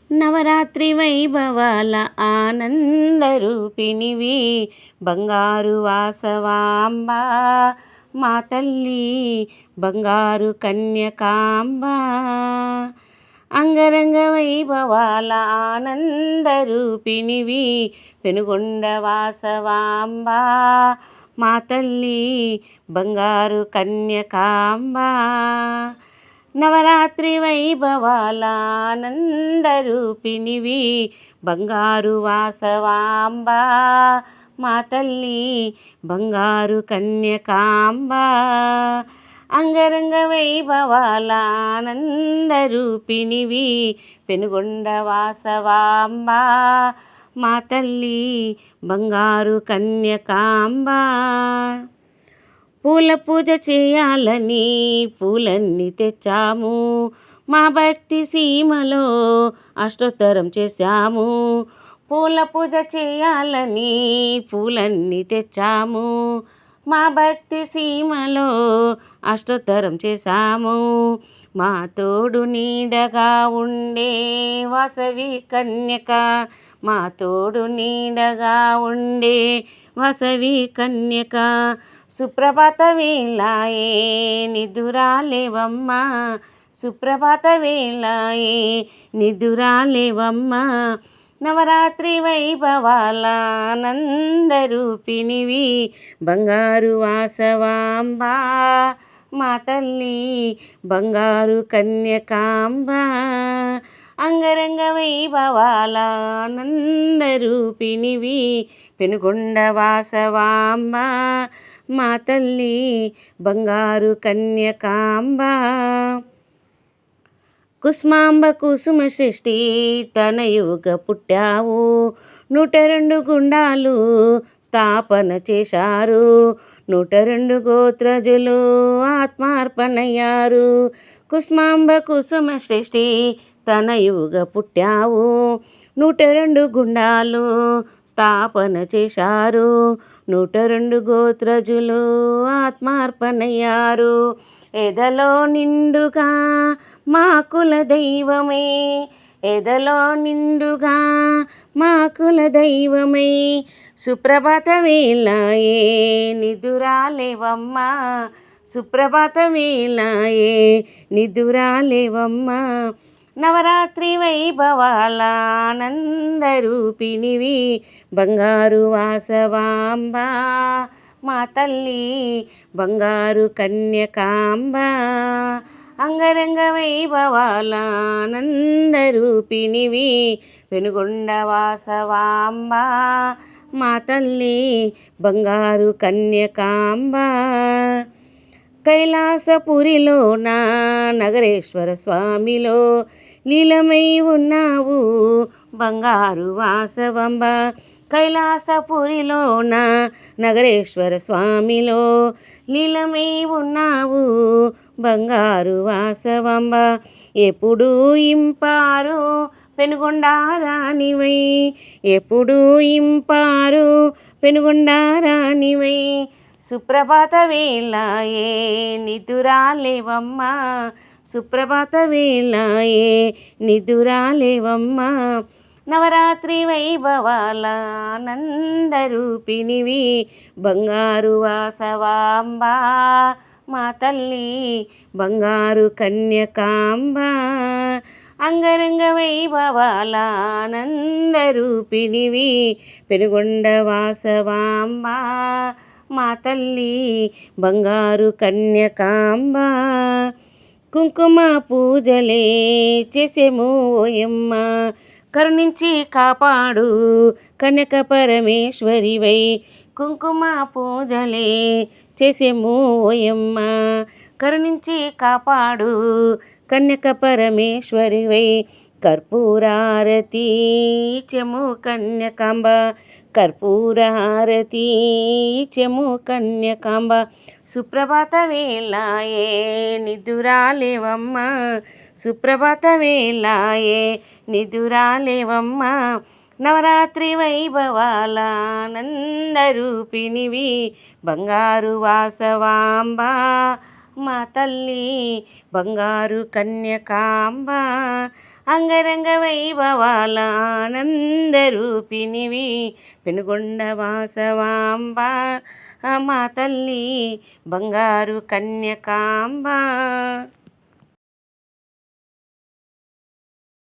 నవరాత్రి వైభవాల ఆనందరూపిణివి బంగారు వాసవాంబ మా తల్లి బంగారు కన్యకాంబ. అంగరంగ వైభవాల ఆనందరూపిణివి పెనుగొండ వాసవాంబ మా తల్లి బంగారు కన్యకాంబ. నవరాత్రి వైభవాల ఆనందరూపిణివి బంగారు వాసవాంబ మా తల్లి బంగారు కన్యకాంబ. అంగరంగ వైభవాల ఆనందరూపిణివి పెనుగొండ వాసవాంబ మా తల్లి బంగారు కన్యకాంబ. పూల పూజ చేయాలని పూలన్నీ తెచ్చాము, మా భక్తి సీమలో అష్టోత్తరం చేశాము. పూల పూజ చేయాలని పూలన్నీ తెచ్చాము, మా భక్తి సీమలో అష్టోత్తరం చేశాము. మా తోడు నీడగా ఉండే వాసవి కన్యక, మా తోడు నీడగా ఉండే వాసవి కన్యక. సుప్రభాత వేళాయే నిదురాలేవమ్మా, సుప్రభాత వేళాయే నిదురాలేవమ్మా. నవరాత్రి వైభవాల ఆనందరూపిణివి బంగారు వాసవాంబ మా తల్లి బంగారు కన్యకాంబ. అంగరంగ వైభవాల ఆనందరూపిణివి పెనుగొండ వాసవాంబ మా తల్లి బంగారు కన్యకాంబ. కుస్మాంబ కుసుమ సృష్టి తనయుగ పుట్టావు, 102 గుండాలు స్థాపన చేశారు, 102 గోత్రజులు ఆత్మార్పణయ్యారు. కుస్మాంబ కుసుమ సృష్టి తనయుగ పుట్టావు, 102 గుండాలు స్థాపన చేశారు, 102 గోత్రజులు ఆత్మార్పణయ్యారు. ఎదలో నిండుగా మా కుల దైవమే, ఎదలో నిండుగా మా కుల దైవమే. సుప్రభాత వేళాయే నిదురాలేవమ్మా, సుప్రభాత వేళాయే నిదురాలేవమ్మా. నవరాత్రి వైభవాల ఆనందరూపిణివి బంగారు వాసవాంబ మా తల్లి బంగారు కన్యకాంబ. అంగరంగ వైభవాల ఆనందరూపిణివి పెనుగొండ వాసవాంబ మా తల్లి బంగారు కన్యకాంబ. కైలాసపురిలోన నగరేశ్వర స్వామిలో లీలమై ఉన్నావు బంగారు వాసవంబ. కైలాసపురిలోన నగరేశ్వర స్వామిలో లీలమై ఉన్నావు బంగారు వాసవంబ. ఎప్పుడు ఇంపారు పెనుగొండ రాణివై, ఎప్పుడు ఇంపారు పెనుగొండ రాణివై. సుప్రభాత వేళాయే నిదురాలేవమ్మా, సుప్రభాత వేళాయే నిదురాలేవమ్మా. నవరాత్రి వైభవాల ఆనందరూపిణివి బంగారు వాసవాంబ మా తల్లి బంగారు కన్యకాంబ. అంగరంగ వైభవాల ఆనందరూపిణివి పెనుగొండ వాసవాంబ మా తల్లి బంగారు కన్యకాంబ. కుంకుమ పూజలే చేసేము ఓయమ్మ, కరుణించి కాపాడు కనక పరమేశ్వరివై. కుంకుమ పూజలే చేసేము ఓయమ్మ, కరుణించి కాపాడు కన్యక పరమేశ్వరివై. కర్పూరారతి చెము కన్యకాంబ, కర్పూరహారతి చెము కన్యకాంబ. సుప్రభాత వేళాయే నిదురాలేవమ్మా, సుప్రభాత వేళాయే నిదురాలేవమ్మా. నవరాత్రి వైభవాల ఆనందరూపిణివి బంగారు వాసవాంబ మా తల్లి బంగారు కన్యకాంబ. అంగరంగ వైభవాల ఆనందరూపినివి పెనుగొండ వాసవాంబ మా తల్లి బంగారు కన్యకాంబ.